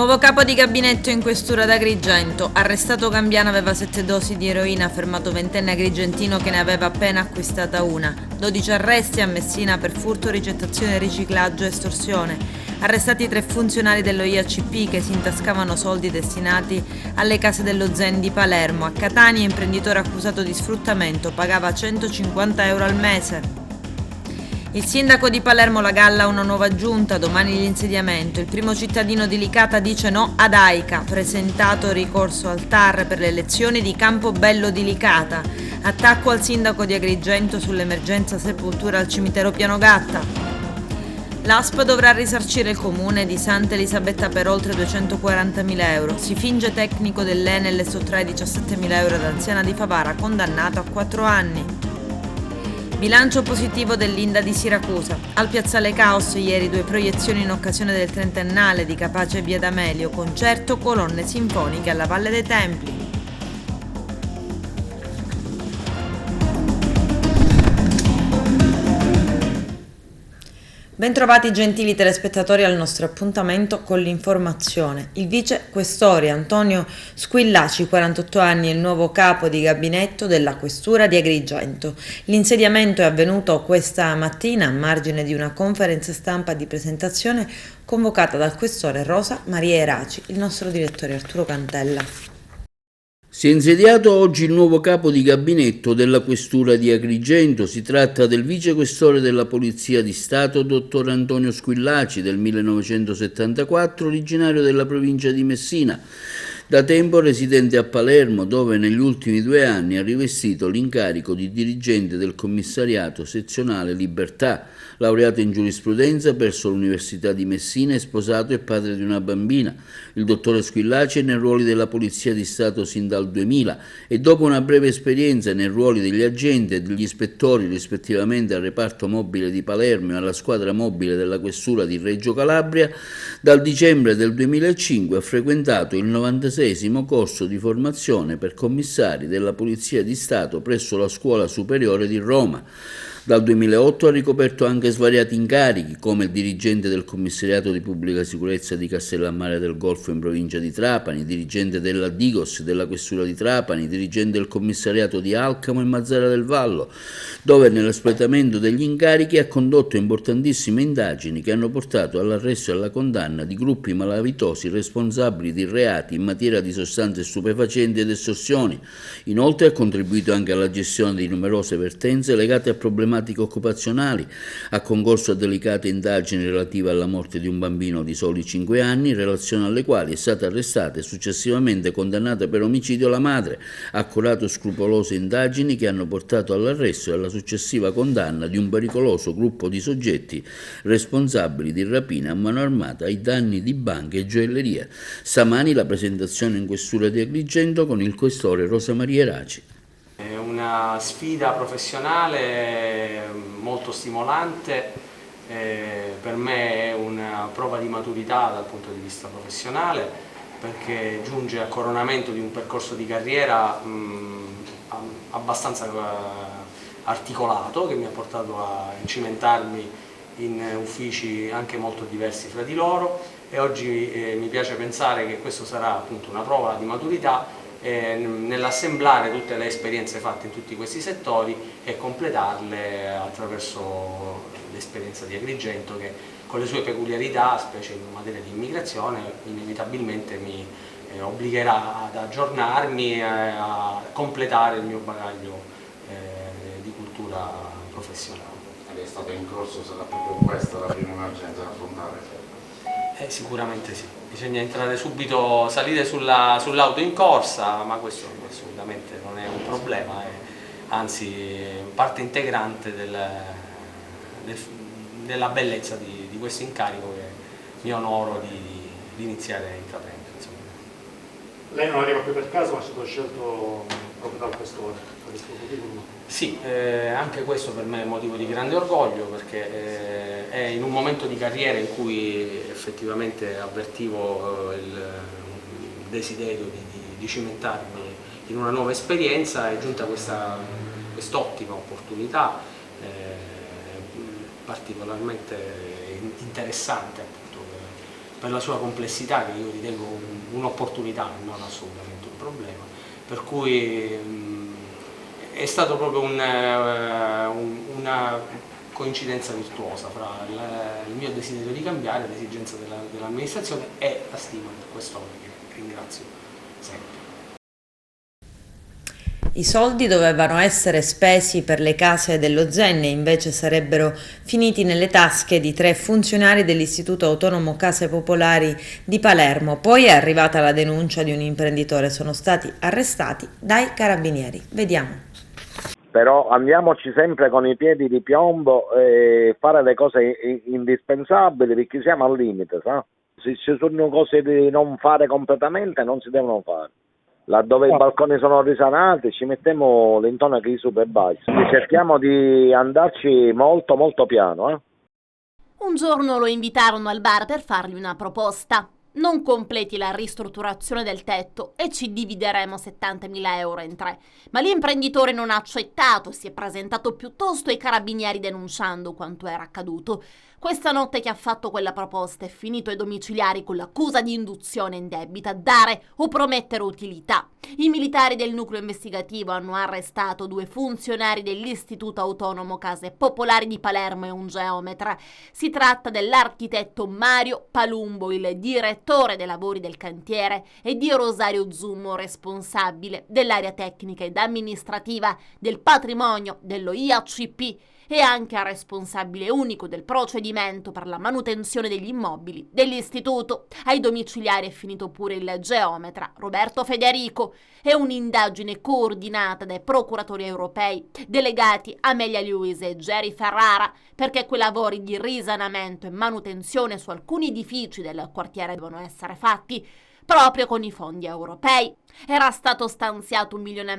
Nuovo capo di gabinetto in questura ad Agrigento. Arrestato Gambiano, aveva 7 dosi di eroina, fermato ventenne agrigentino che ne aveva appena acquistata una. 12 arresti a Messina per furto, ricettazione, riciclaggio e estorsione. Arrestati 3 funzionari dello IACP che si intascavano soldi destinati alle case dello Zen di Palermo. A Catania, imprenditore accusato di sfruttamento, pagava 150 euro al mese. Il sindaco di Palermo La Galla ha una nuova giunta, domani l'insediamento. Il primo cittadino di Licata dice no ad AICA, presentato ricorso al TAR per le elezioni di Campobello di Licata. Attacco al sindaco di Agrigento sull'emergenza sepoltura al cimitero Pianogatta. L'ASP dovrà risarcire il comune di Santa Elisabetta per oltre 240.000 euro. Si finge tecnico dell'Enel e sottrae 17.000 euro ad anziana di Favara, condannato a 4 anni. Bilancio positivo dell'Inda di Siracusa. Al Piazzale Caos ieri 2 proiezioni in occasione del trentennale di Capace Via D'Amelio, concerto, colonne sinfoniche alla Valle dei Templi. Bentrovati gentili telespettatori al nostro appuntamento con l'informazione. Il vice questore Antonio Squillaci, 48 anni, è il nuovo capo di gabinetto della questura di Agrigento. L'insediamento è avvenuto questa mattina a margine di una conferenza stampa di presentazione convocata dal questore Rosa Maria Eraci. Il nostro direttore Arturo Cantella. Si è insediato oggi il nuovo capo di gabinetto della questura di Agrigento. Si tratta del vicequestore della Polizia di Stato, dottor Antonio Squillaci, del 1974, originario della provincia di Messina. Da tempo residente a Palermo, dove negli ultimi 2 anni ha rivestito l'incarico di dirigente del commissariato sezionale Libertà. Laureato in giurisprudenza presso l'Università di Messina, è sposato e padre di una bambina. Il dottore Squillaci è nei ruoli della Polizia di Stato sin dal 2000 e dopo una breve esperienza nei ruoli degli agenti e degli ispettori rispettivamente al reparto mobile di Palermo e alla squadra mobile della questura di Reggio Calabria, dal dicembre del 2005 ha frequentato il 96esimo corso di formazione per commissari della Polizia di Stato presso la Scuola Superiore di Roma. Dal 2008 ha ricoperto anche svariati incarichi, come il dirigente del commissariato di pubblica sicurezza di Castellammare del Golfo in provincia di Trapani, dirigente della Digos della questura di Trapani, dirigente del commissariato di Alcamo e Mazzara del Vallo, dove nell'espletamento degli incarichi ha condotto importantissime indagini che hanno portato all'arresto e alla condanna di gruppi malavitosi responsabili di reati in materia di sostanze stupefacenti ed estorsioni. Inoltre ha contribuito anche alla gestione di numerose vertenze legate a problematiche occupazionali, ha concorso a delicate indagini relative alla morte di un bambino di soli 5 anni, in relazione alle quali è stata arrestata e successivamente condannata per omicidio la madre, ha curato scrupolose indagini che hanno portato all'arresto e alla successiva condanna di un pericoloso gruppo di soggetti responsabili di rapina a mano armata ai danni di banche e gioiellerie. Stamani la presentazione in questura di Agrigento con il questore Rosa Maria Eraci. È una sfida professionale molto stimolante, per me è una prova di maturità dal punto di vista professionale, perché giunge a coronamento di un percorso di carriera abbastanza articolato, che mi ha portato a cimentarmi in uffici anche molto diversi fra di loro, e oggi mi piace pensare che questo sarà appunto una prova di maturità nell'assemblare tutte le esperienze fatte in tutti questi settori e completarle attraverso l'esperienza di Agrigento, che con le sue peculiarità, specie in materia di immigrazione, inevitabilmente mi obbligherà ad aggiornarmi e a completare il mio bagaglio di cultura professionale. È stato in corso, sarà proprio questa la prima emergenza da affrontare? Sicuramente sì, bisogna entrare subito, salire sull'auto in corsa, ma questo assolutamente non è un problema, anzi parte integrante della bellezza di questo incarico che mi onoro di iniziare a intraprendere. Lei non arriva qui per caso, ma è stato scelto proprio dal questore per il suo curriculum? Sì, anche questo per me è motivo di grande orgoglio, perché è in un momento di carriera in cui effettivamente avvertivo il desiderio di cimentarmi in una nuova esperienza. È giunta quest'ottima opportunità, particolarmente interessante appunto, per la sua complessità, che io ritengo un'opportunità e non assolutamente un problema, per cui è stato proprio una coincidenza virtuosa fra il mio desiderio di cambiare, l'esigenza dell'amministrazione e la stima del questore, che ringrazio sempre. I soldi dovevano essere spesi per le case dello Zen e invece sarebbero finiti nelle tasche di 3 funzionari dell'Istituto Autonomo Case Popolari di Palermo. Poi è arrivata la denuncia di un imprenditore, sono stati arrestati dai carabinieri. Vediamo. Però andiamoci sempre con i piedi di piombo e fare le cose indispensabili, perché siamo al limite, sa? Se ci sono cose da non fare completamente, non si devono fare. Laddove i balconi sono risanati ci mettiamo l'intonaco super basso. Cerchiamo di andarci molto molto piano. Un giorno lo invitarono al bar per fargli una proposta. Non completi la ristrutturazione del tetto e ci divideremo 70.000 euro in 3. Ma l'imprenditore non ha accettato, si è presentato piuttosto ai carabinieri denunciando quanto era accaduto. Questa notte che ha fatto quella proposta è finito ai domiciliari con l'accusa di induzione indebita, dare o promettere utilità. I militari del nucleo investigativo hanno arrestato 2 funzionari dell'Istituto Autonomo Case Popolari di Palermo e un geometra. Si tratta dell'architetto Mario Palumbo, il direttore dei lavori del cantiere, e di Rosario Zummo, responsabile dell'area tecnica ed amministrativa del patrimonio dello IACP e anche responsabile unico del procedimento per la manutenzione degli immobili dell'istituto. Ai domiciliari è finito pure il geometra Roberto Federico e un'indagine coordinata dai procuratori europei delegati Amelia Lewis e Jerry Ferrara, perché quei lavori di risanamento e manutenzione su alcuni edifici del quartiere devono essere fatti proprio con i fondi europei. Era stato stanziato 1,5 milioni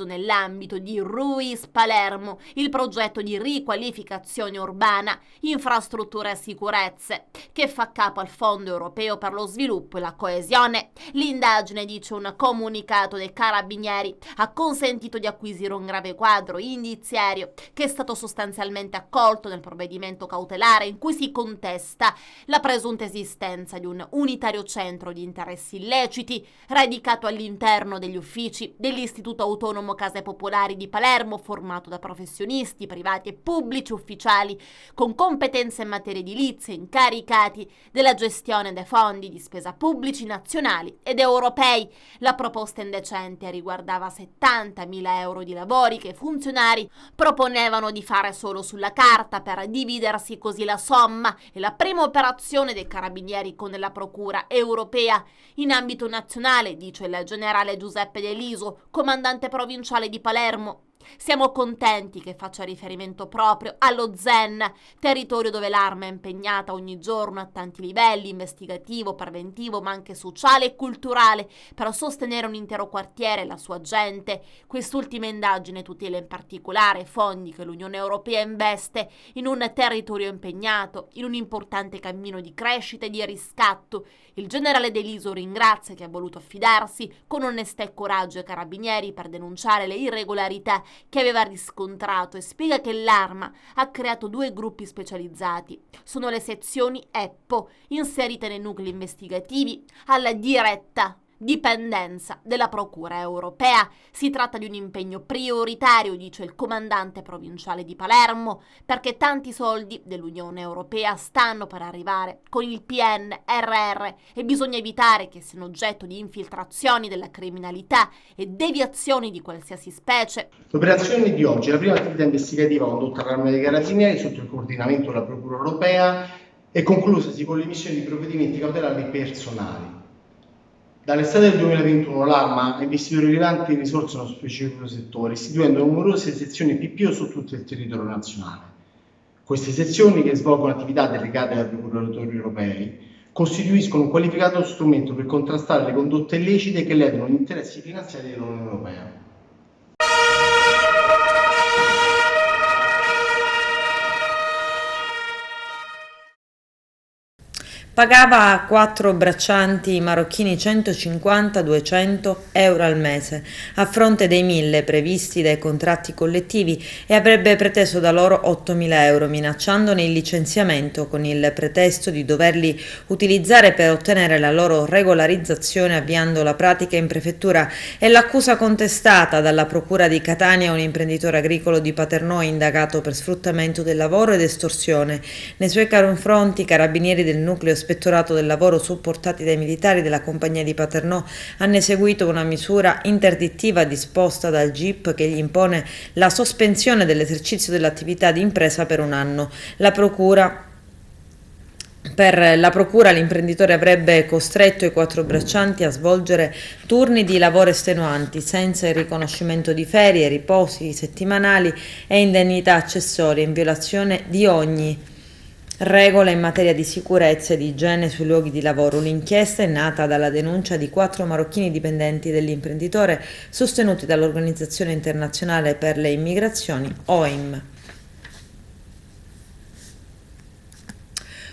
nell'ambito di RUIS Palermo, il progetto di riqualificazione urbana, infrastrutture e sicurezze, che fa capo al Fondo Europeo per lo Sviluppo e la Coesione. L'indagine, dice un comunicato dei carabinieri, ha consentito di acquisire un grave quadro indiziario che è stato sostanzialmente accolto nel provvedimento cautelare in cui si contesta la presunta esistenza di un unitario centro di interessi illeciti radicato all'interno degli uffici dell'Istituto Autonomo Case Popolari di Palermo, formato da professionisti privati e pubblici ufficiali con competenze in materia edilizia, incaricati della gestione dei fondi di spesa pubblici nazionali ed europei. La proposta indecente riguardava 70.000 euro di lavori che i funzionari proponevano di fare solo sulla carta per dividersi così la somma, e la prima operazione dei carabinieri con la procura europea in ambito nazionale, dice il generale Giuseppe De Liso, comandante provinciale di Palermo. Siamo contenti che faccia riferimento proprio allo Zen, territorio dove l'arma è impegnata ogni giorno a tanti livelli, investigativo, preventivo, ma anche sociale e culturale, per sostenere un intero quartiere e la sua gente. Quest'ultima indagine tutela in particolare fondi che l'Unione Europea investe in un territorio impegnato in un importante cammino di crescita e di riscatto. Il generale De Liso ringrazia chi ha voluto affidarsi con onestà e coraggio ai carabinieri per denunciare le irregolarità che aveva riscontrato e spiega che l'arma ha creato 2 gruppi specializzati. Sono le sezioni EPPO, inserite nei nuclei investigativi alla diretta dipendenza della Procura Europea. Si tratta di un impegno prioritario, dice il comandante provinciale di Palermo, perché tanti soldi dell'Unione Europea stanno per arrivare con il PNRR e bisogna evitare che siano oggetto di infiltrazioni della criminalità e deviazioni di qualsiasi specie. L'operazione di oggi è la prima attività investigativa condotta dall'Arma dei Carabinieri sotto il coordinamento della Procura Europea e conclusasi con l'emissione di provvedimenti cautelari personali. Dall'estate del 2021 l'Arma ha investito rilevanti risorse nello specifico settore, istituendo numerose sezioni PPO su tutto il territorio nazionale. Queste sezioni, che svolgono attività delegate dai procuratori europei, costituiscono un qualificato strumento per contrastare le condotte illecite che ledono gli interessi finanziari dell'Unione Europea. Pagava a 4 braccianti marocchini 150-200 euro al mese, a fronte dei 1.000 previsti dai contratti collettivi, e avrebbe preteso da loro 8.000 euro, minacciandone il licenziamento con il pretesto di doverli utilizzare per ottenere la loro regolarizzazione, avviando la pratica in prefettura. È l'accusa contestata dalla Procura di Catania a un imprenditore agricolo di Paternò indagato per sfruttamento del lavoro ed estorsione. Nei suoi confronti, carabinieri del nucleo ispettorato del lavoro, supportati dai militari della compagnia di Paternò, hanno eseguito una misura interdittiva disposta dal GIP che gli impone la sospensione dell'esercizio dell'attività di impresa per un anno. Per la procura l'imprenditore avrebbe costretto i 4 braccianti a svolgere turni di lavoro estenuanti senza il riconoscimento di ferie, riposi settimanali e indennità accessorie, in violazione di ogni regola in materia di sicurezza e di igiene sui luoghi di lavoro. L'inchiesta è nata dalla denuncia di 4 marocchini dipendenti dell'imprenditore sostenuti dall'Organizzazione Internazionale per le Immigrazioni, OIM.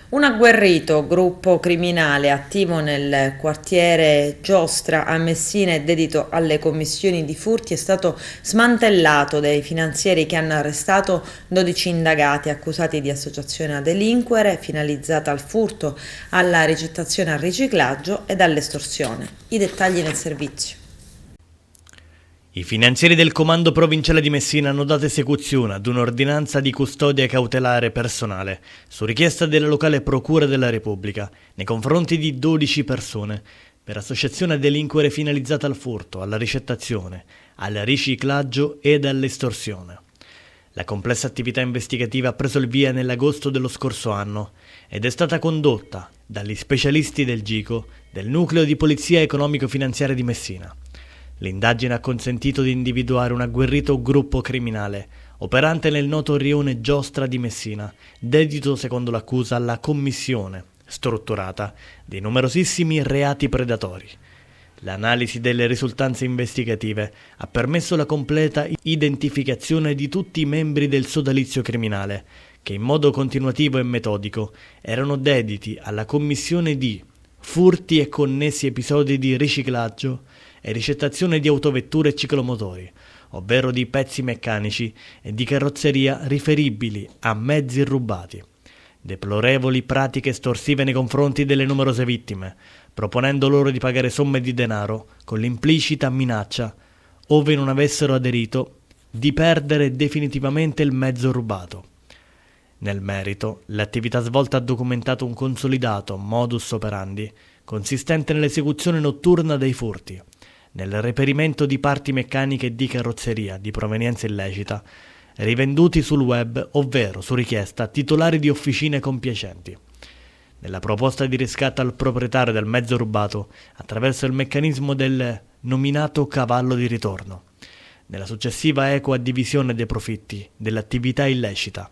Un agguerrito gruppo criminale attivo nel quartiere Giostra a Messina e dedito alle commissioni di furti è stato smantellato dai finanzieri che hanno arrestato 12 indagati accusati di associazione a delinquere finalizzata al furto, alla ricettazione al riciclaggio ed all'estorsione. I dettagli nel servizio. I finanzieri del Comando Provinciale di Messina hanno dato esecuzione ad un'ordinanza di custodia cautelare personale su richiesta della locale Procura della Repubblica nei confronti di 12 persone per associazione a delinquere finalizzata al furto, alla ricettazione, al riciclaggio ed all'estorsione. La complessa attività investigativa ha preso il via nell'agosto dello scorso anno ed è stata condotta dagli specialisti del GICO del Nucleo di Polizia Economico-Finanziaria di Messina. L'indagine ha consentito di individuare un agguerrito gruppo criminale operante nel noto rione Giostra di Messina, dedito secondo l'accusa alla commissione strutturata di numerosissimi reati predatori. L'analisi delle risultanze investigative ha permesso la completa identificazione di tutti i membri del sodalizio criminale, che in modo continuativo e metodico erano dediti alla commissione di furti e connessi episodi di riciclaggio e ricettazione di autovetture e ciclomotori, ovvero di pezzi meccanici e di carrozzeria riferibili a mezzi rubati. Deplorevoli pratiche estorsive nei confronti delle numerose vittime, proponendo loro di pagare somme di denaro con l'implicita minaccia, ove non avessero aderito, di perdere definitivamente il mezzo rubato. Nel merito, l'attività svolta ha documentato un consolidato modus operandi consistente nell'esecuzione notturna dei furti, nel reperimento di parti meccaniche e di carrozzeria di provenienza illecita, rivenduti sul web, ovvero su richiesta a titolari di officine compiacenti. Nella proposta di riscatto al proprietario del mezzo rubato attraverso il meccanismo del nominato cavallo di ritorno. Nella successiva equa divisione dei profitti dell'attività illecita.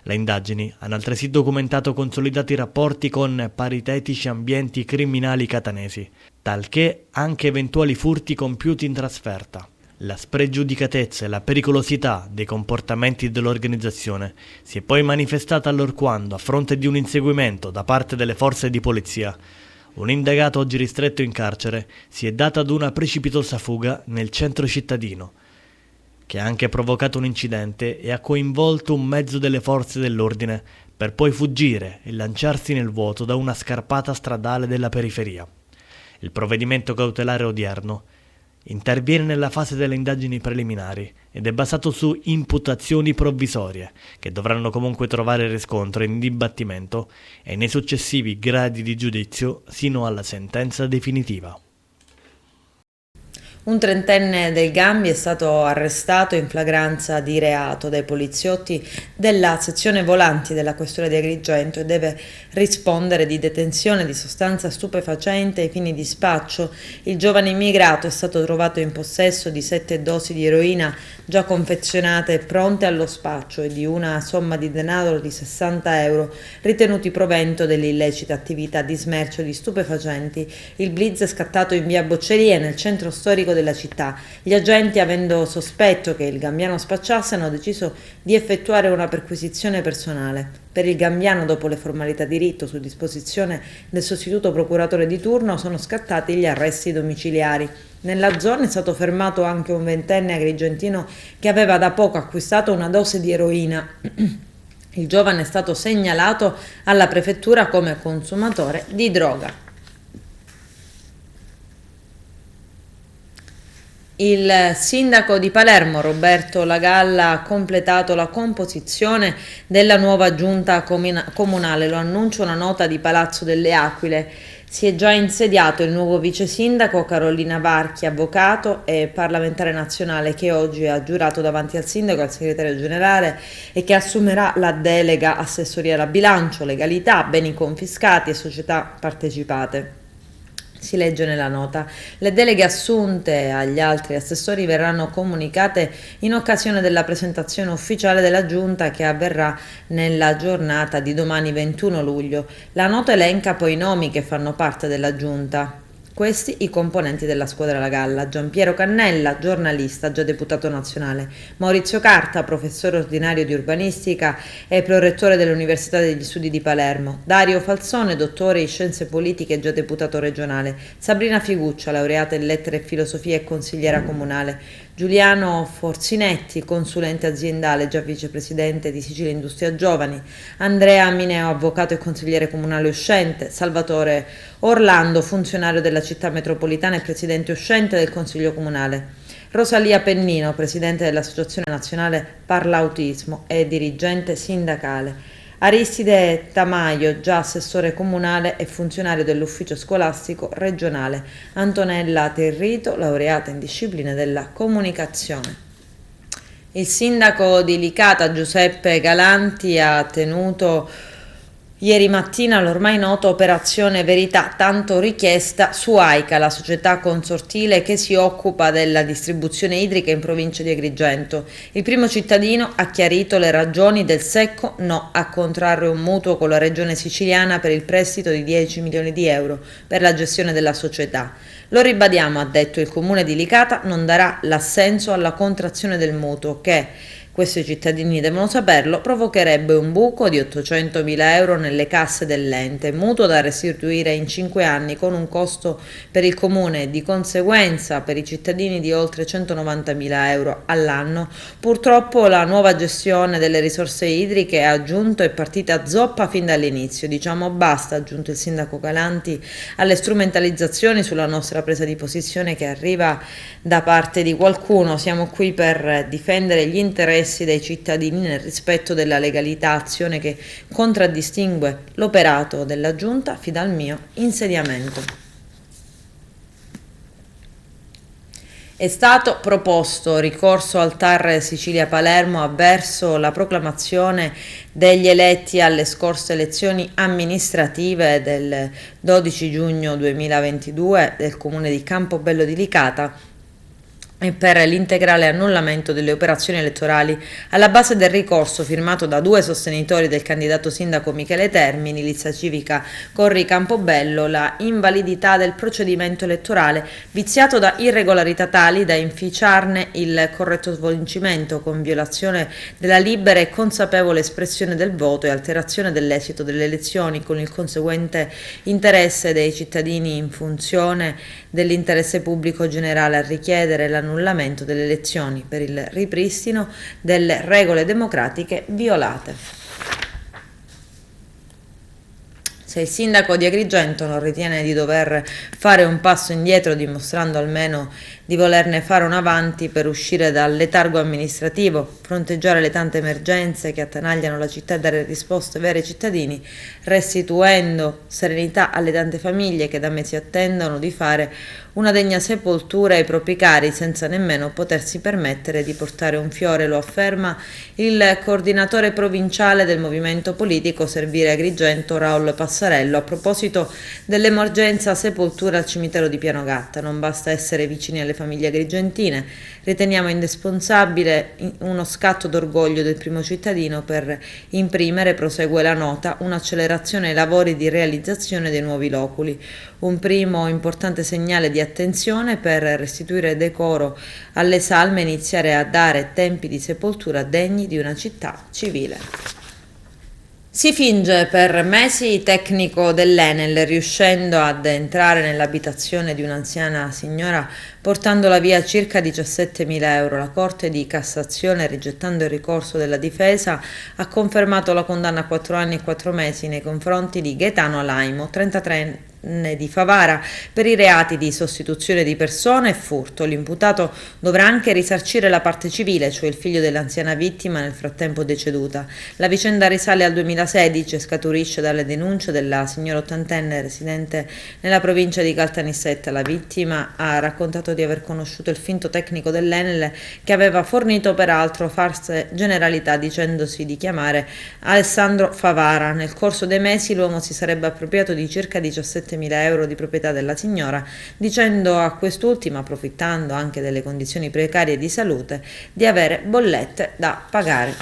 Le indagini hanno altresì documentato consolidati rapporti con paritetici ambienti criminali catanesi, talché anche eventuali furti compiuti in trasferta. La spregiudicatezza e la pericolosità dei comportamenti dell'organizzazione si è poi manifestata allorquando, a fronte di un inseguimento da parte delle forze di polizia, un indagato oggi ristretto in carcere si è dato ad una precipitosa fuga nel centro cittadino, che ha anche provocato un incidente e ha coinvolto un mezzo delle forze dell'ordine per poi fuggire e lanciarsi nel vuoto da una scarpata stradale della periferia. Il provvedimento cautelare odierno interviene nella fase delle indagini preliminari ed è basato su imputazioni provvisorie che dovranno comunque trovare riscontro in dibattimento e nei successivi gradi di giudizio sino alla sentenza definitiva. Un trentenne del Gambia è stato arrestato in flagranza di reato dai poliziotti della sezione volanti della questura di Agrigento e deve rispondere di detenzione di sostanza stupefacente ai fini di spaccio. Il giovane immigrato è stato trovato in possesso di 7 dosi di eroina già confezionate e pronte allo spaccio e di una somma di denaro di 60 euro ritenuti provento dell'illecita attività di smercio di stupefacenti. Il blitz è scattato in via Bocceria nel centro storico della città. Gli agenti, avendo sospetto che il Gambiano spacciasse, hanno deciso di effettuare una perquisizione personale. Per il Gambiano, dopo le formalità di rito su disposizione del sostituto procuratore di turno, sono scattati gli arresti domiciliari. Nella zona è stato fermato anche un ventenne agrigentino che aveva da poco acquistato una dose di eroina. Il giovane è stato segnalato alla prefettura come consumatore di droga. Il sindaco di Palermo, Roberto Lagalla, ha completato la composizione della nuova giunta comunale. Lo annuncia una nota di Palazzo delle Aquile. Si è già insediato il nuovo vice sindaco Carolina Varchi, avvocato e parlamentare nazionale, che oggi ha giurato davanti al sindaco e al segretario generale e che assumerà la delega assessoria alla bilancio, legalità, beni confiscati e società partecipate. Si legge nella nota: le deleghe assunte agli altri assessori verranno comunicate in occasione della presentazione ufficiale della giunta, che avverrà nella giornata di domani 21 luglio. La nota elenca poi i nomi che fanno parte della giunta. Questi i componenti della squadra Lagalla: Giampiero Cannella, giornalista, già deputato nazionale; Maurizio Carta, professore ordinario di urbanistica e prorettore dell'Università degli Studi di Palermo; Dario Falzone, dottore in scienze politiche, già deputato regionale; Sabrina Figuccia, laureata in lettere e filosofia e consigliera comunale; Giuliano Forzinetti, consulente aziendale, già vicepresidente di Sicilia Industria Giovani; Andrea Mineo, avvocato e consigliere comunale uscente; Salvatore Orlando, funzionario della città metropolitana e presidente uscente del Consiglio Comunale; Rosalia Pennino, presidente dell'Associazione Nazionale Parlautismo e dirigente sindacale; Aristide Tamaio, già assessore comunale e funzionario dell'ufficio scolastico regionale; Antonella Territo, laureata in discipline della comunicazione. Il sindaco di Licata, Giuseppe Galanti, ha tenuto ieri mattina l'ormai nota operazione Verità tanto richiesta su AICA, la società consortile che si occupa della distribuzione idrica in provincia di Agrigento. Il primo cittadino ha chiarito le ragioni del secco no a contrarre un mutuo con la regione siciliana per il prestito di 10 milioni di euro per la gestione della società. Lo ribadiamo, ha detto, il comune di Licata non darà l'assenso alla contrazione del mutuo che, questi cittadini devono saperlo, provocherebbe un buco di 800.000 euro nelle casse dell'ente, mutuo da restituire in 5 anni con un costo per il comune e di conseguenza per i cittadini di oltre 190.000 euro all'anno. Purtroppo la nuova gestione delle risorse idriche, ha aggiunto, è partita zoppa fin dall'inizio. Diciamo basta, ha aggiunto il sindaco Galanti, alle strumentalizzazioni sulla nostra presa di posizione che arriva da parte di qualcuno. Siamo qui per difendere gli interessi dei cittadini nel rispetto della legalità, azione che contraddistingue l'operato della giunta fin dal mio insediamento. È stato proposto ricorso al TAR Sicilia Palermo avverso la proclamazione degli eletti alle scorse elezioni amministrative del 12 giugno 2022 del comune di Campobello di Licata e per l'integrale annullamento delle operazioni elettorali. Alla base del ricorso, firmato da 2 sostenitori del candidato sindaco Michele Termini, Lista Civica Corri Campobello, la invalidità del procedimento elettorale viziato da irregolarità tali da inficiarne il corretto svolgimento, con violazione della libera e consapevole espressione del voto e alterazione dell'esito delle elezioni, con il conseguente interesse dei cittadini in funzione dell'interesse pubblico generale a richiedere l'annullamento delle elezioni per il ripristino delle regole democratiche violate. Se il sindaco di Agrigento non ritiene di dover fare un passo indietro, dimostrando almeno di volerne fare un avanti per uscire dal letargo amministrativo, fronteggiare le tante emergenze che attanagliano la città e dare risposte vere ai cittadini, restituendo serenità alle tante famiglie che da mesi attendono di fare una degna sepoltura ai propri cari senza nemmeno potersi permettere di portare un fiore, lo afferma il coordinatore provinciale del movimento politico Servire Agrigento, Raul Passarelli, Mazzarello a proposito dell'emergenza sepoltura al cimitero di Pianogatta. Non basta essere vicini alle famiglie agrigentine, riteniamo indispensabile uno scatto d'orgoglio del primo cittadino per imprimere, prosegue la nota, un'accelerazione ai lavori di realizzazione dei nuovi loculi. Un primo importante segnale di attenzione per restituire decoro alle salme e iniziare a dare tempi di sepoltura degni di una città civile. Si finge per mesi tecnico dell'Enel, riuscendo ad entrare nell'abitazione di un'anziana signora portandola via circa 17.000 euro. La Corte di Cassazione, rigettando il ricorso della difesa, ha confermato la condanna a 4 anni e 4 mesi nei confronti di Gaetano Alaimo, 33enne di Favara, per i reati di sostituzione di persona e furto. L'imputato dovrà anche risarcire la parte civile, cioè il figlio dell'anziana vittima nel frattempo deceduta. La vicenda risale al 2016 e scaturisce dalle denunce della signora ottantenne residente nella provincia di Caltanissetta. La vittima ha raccontato di aver conosciuto il finto tecnico dell'Enel, che aveva fornito peraltro false generalità dicendosi di chiamare Alessandro Favara. Nel corso dei mesi l'uomo si sarebbe appropriato di circa 17.000 euro di proprietà della signora, dicendo a quest'ultima, approfittando anche delle condizioni precarie di salute, di avere bollette da pagare.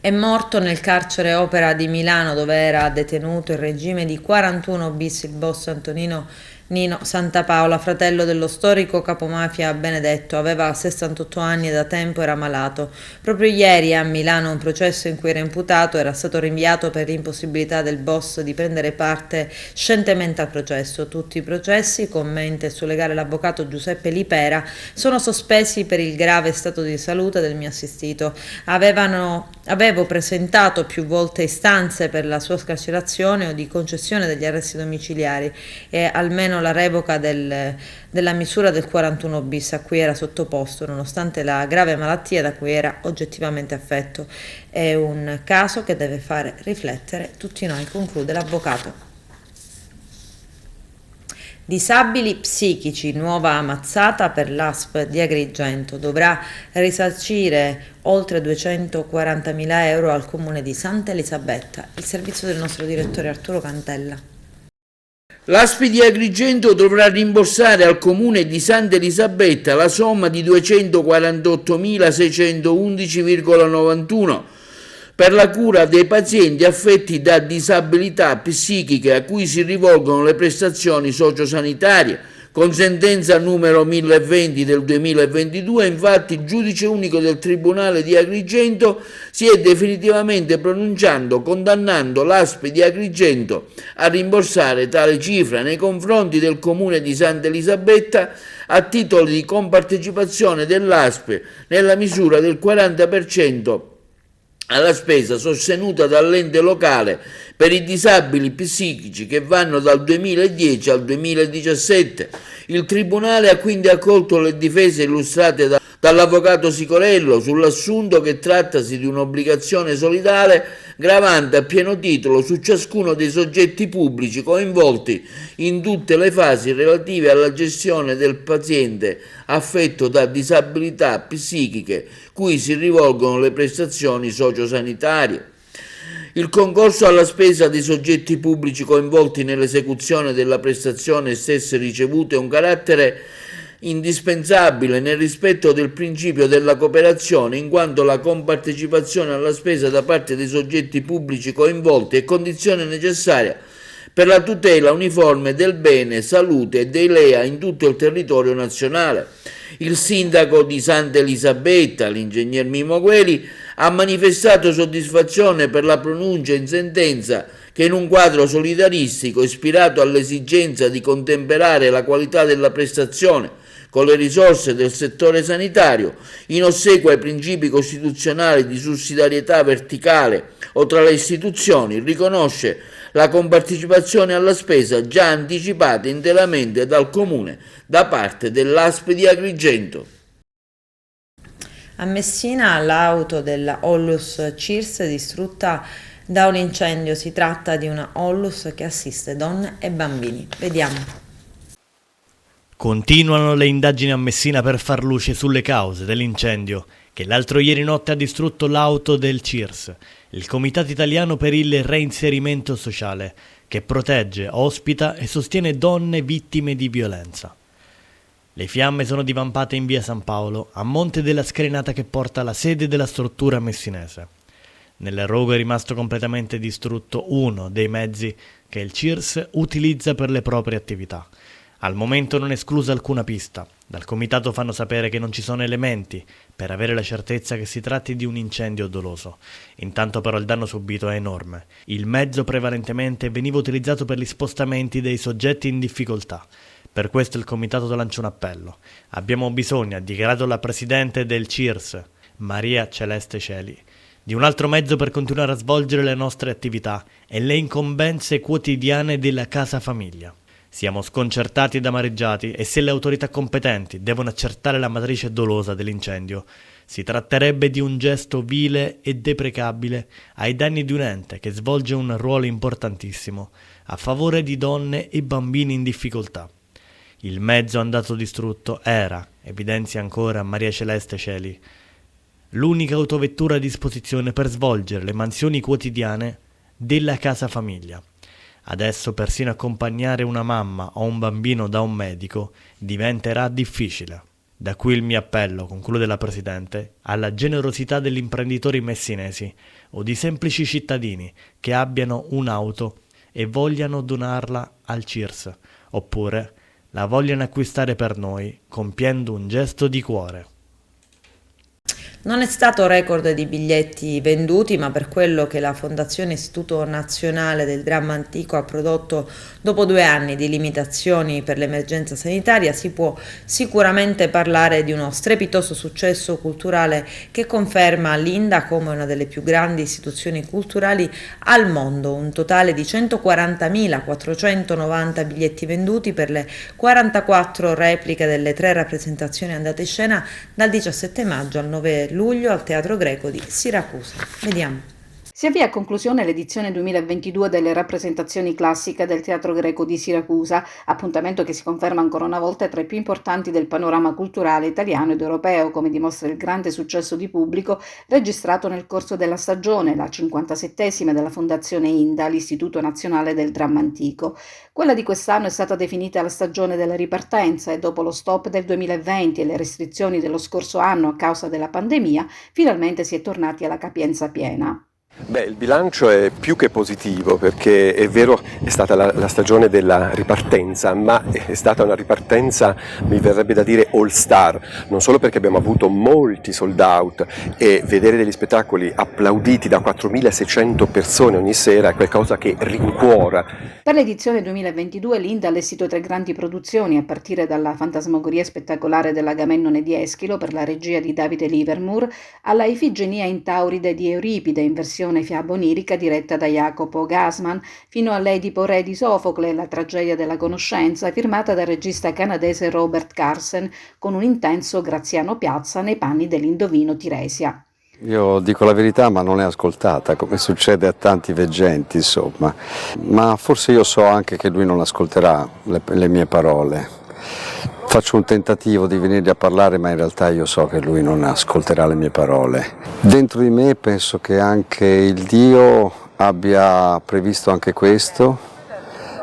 È morto nel carcere Opera di Milano, dove era detenuto in regime di 41 bis il boss Antonino Nino Santapaola, fratello dello storico capomafia Benedetto. Aveva 68 anni e da tempo era malato. Proprio ieri a Milano un processo in cui era imputato era stato rinviato per l'impossibilità del boss di prendere parte scientemente al processo. Tutti i processi, commenta il suo legale l'avvocato Giuseppe Lipera, sono sospesi per il grave stato di salute del mio assistito. Avevo presentato più volte istanze per la sua scarcerazione o di concessione degli arresti domiciliari e almeno la revoca della misura del 41 bis a cui era sottoposto, nonostante la grave malattia da cui era oggettivamente affetto. È un caso che deve fare riflettere tutti noi, conclude l'avvocato. Disabili psichici, nuova mazzata per l'ASP di Agrigento. Dovrà risarcire oltre 240.000 euro al comune di Santa Elisabetta. Il servizio del nostro direttore Arturo Cantella. L'ASP di Agrigento dovrà rimborsare al comune di Santa Elisabetta la somma di 248.611,91 per la cura dei pazienti affetti da disabilità psichiche a cui si rivolgono le prestazioni sociosanitarie. Con sentenza numero 1020 del 2022, infatti, il giudice unico del Tribunale di Agrigento si è definitivamente pronunciato condannando l'ASP di Agrigento a rimborsare tale cifra nei confronti del comune di Santa Elisabetta a titolo di compartecipazione dell'ASP nella misura del 40% alla spesa sostenuta dall'ente locale per i disabili psichici che vanno dal 2010 al 2017. Il Tribunale ha quindi accolto le difese illustrate dall'avvocato Sicorello sull'assunto che trattasi di un'obbligazione solidale gravante a pieno titolo su ciascuno dei soggetti pubblici coinvolti in tutte le fasi relative alla gestione del paziente affetto da disabilità psichiche cui si rivolgono le prestazioni sociosanitarie. Il concorso alla spesa dei soggetti pubblici coinvolti nell'esecuzione della prestazione stesse ricevute è un carattere indispensabile nel rispetto del principio della cooperazione, in quanto la compartecipazione alla spesa da parte dei soggetti pubblici coinvolti è condizione necessaria per la tutela uniforme del bene, salute e dei LEA in tutto il territorio nazionale. Il sindaco di Santa Elisabetta, l'ingegner Mimo Gueli, ha manifestato soddisfazione per la pronuncia in sentenza che in un quadro solidaristico ispirato all'esigenza di contemperare la qualità della prestazione con le risorse del settore sanitario, in ossequio ai principi costituzionali di sussidiarietà verticale o tra le istituzioni, riconosce la compartecipazione alla spesa già anticipata interamente dal Comune da parte dell'ASP di Agrigento. A Messina l'auto della Ollus Circe distrutta da un incendio. Si tratta di una Ollus che assiste donne e bambini. Vediamo. Continuano le indagini a Messina per far luce sulle cause dell'incendio che l'altro ieri notte ha distrutto l'auto del CIRS, il Comitato Italiano per il Reinserimento Sociale, che protegge, ospita e sostiene donne vittime di violenza. Le fiamme sono divampate in via San Paolo, a monte della scalinata che porta alla sede della struttura messinese. Nel rogo è rimasto completamente distrutto uno dei mezzi che il CIRS utilizza per le proprie attività. Al momento non è esclusa alcuna pista. Dal comitato fanno sapere che non ci sono elementi per avere la certezza che si tratti di un incendio doloso. Intanto però il danno subito è enorme. Il mezzo prevalentemente veniva utilizzato per gli spostamenti dei soggetti in difficoltà. Per questo il comitato lancia un appello. Abbiamo bisogno, ha dichiarato la presidente del CIRS, Maria Celeste Celi, di un altro mezzo per continuare a svolgere le nostre attività e le incombenze quotidiane della casa famiglia. Siamo sconcertati ed amareggiati e se le autorità competenti devono accertare la matrice dolosa dell'incendio, si tratterebbe di un gesto vile e deprecabile ai danni di un ente che svolge un ruolo importantissimo a favore di donne e bambini in difficoltà. Il mezzo andato distrutto era, evidenzia ancora Maria Celeste Celi, l'unica autovettura a disposizione per svolgere le mansioni quotidiane della casa famiglia. Adesso persino accompagnare una mamma o un bambino da un medico diventerà difficile. Da qui il mio appello, conclude la Presidente, alla generosità degli imprenditori messinesi o di semplici cittadini che abbiano un'auto e vogliano donarla al CIRS, oppure la vogliono acquistare per noi compiendo un gesto di cuore. Non è stato record di biglietti venduti, ma per quello che la Fondazione Istituto Nazionale del Dramma Antico ha prodotto dopo 2 anni di limitazioni per l'emergenza sanitaria, si può sicuramente parlare di uno strepitoso successo culturale che conferma l'Inda come una delle più grandi istituzioni culturali al mondo. Un totale di 140.490 biglietti venduti per le 44 repliche delle 3 rappresentazioni andate in scena dal 17 maggio al 9 luglio al Teatro Greco di Siracusa. Vediamo. Si avvia a conclusione l'edizione 2022 delle rappresentazioni classiche del Teatro Greco di Siracusa, appuntamento che si conferma ancora una volta tra i più importanti del panorama culturale italiano ed europeo, come dimostra il grande successo di pubblico registrato nel corso della stagione, la 57esima della Fondazione Inda, l'Istituto Nazionale del Dramma Antico. Quella di quest'anno è stata definita la stagione della ripartenza e dopo lo stop del 2020 e le restrizioni dello scorso anno a causa della pandemia, finalmente si è tornati alla capienza piena. Il bilancio è più che positivo perché è vero è stata la stagione della ripartenza, ma è stata una ripartenza, mi verrebbe da dire all star, non solo perché abbiamo avuto molti sold out e vedere degli spettacoli applauditi da 4.600 persone ogni sera è qualcosa che rincuora. Per l'edizione 2022 l'Inda ha allestito 3 grandi produzioni, a partire dalla fantasmagoria spettacolare dell'Agamennone di Eschilo per la regia di Davide Livermore alla Ifigenia in Tauride di Euripide in versione fiaba onirica diretta da Jacopo Gassman, fino all'Edipo Re di Sofocle, la tragedia della conoscenza, firmata dal regista canadese Robert Carsen, con un intenso Graziano Piazza nei panni dell'indovino Tiresia. Io dico la verità, ma non è ascoltata, come succede a tanti veggenti, insomma. Ma forse io so anche che lui non ascolterà le mie parole. Faccio un tentativo di venirgli a parlare, ma in realtà io so che lui non ascolterà le mie parole. Dentro di me penso che anche il Dio abbia previsto anche questo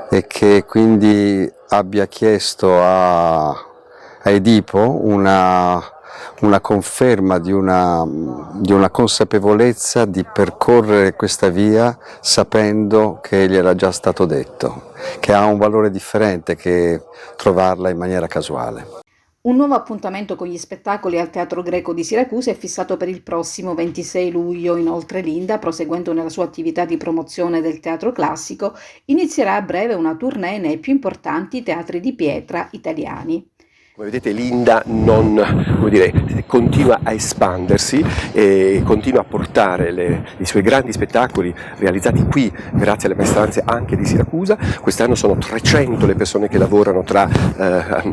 e che quindi abbia chiesto a Edipo una conferma di una consapevolezza di percorrere questa via sapendo che gli era già stato detto, che ha un valore differente che trovarla in maniera casuale. Un nuovo appuntamento con gli spettacoli al Teatro Greco di Siracusa è fissato per il prossimo 26 luglio. Inoltre l'Inda, proseguendo nella sua attività di promozione del teatro classico, inizierà a breve una tournée nei più importanti teatri di pietra italiani. Come vedete l'Inda continua a espandersi e continua a portare i suoi grandi spettacoli realizzati qui grazie alle maestranze anche di Siracusa. Quest'anno sono 300 le persone che lavorano tra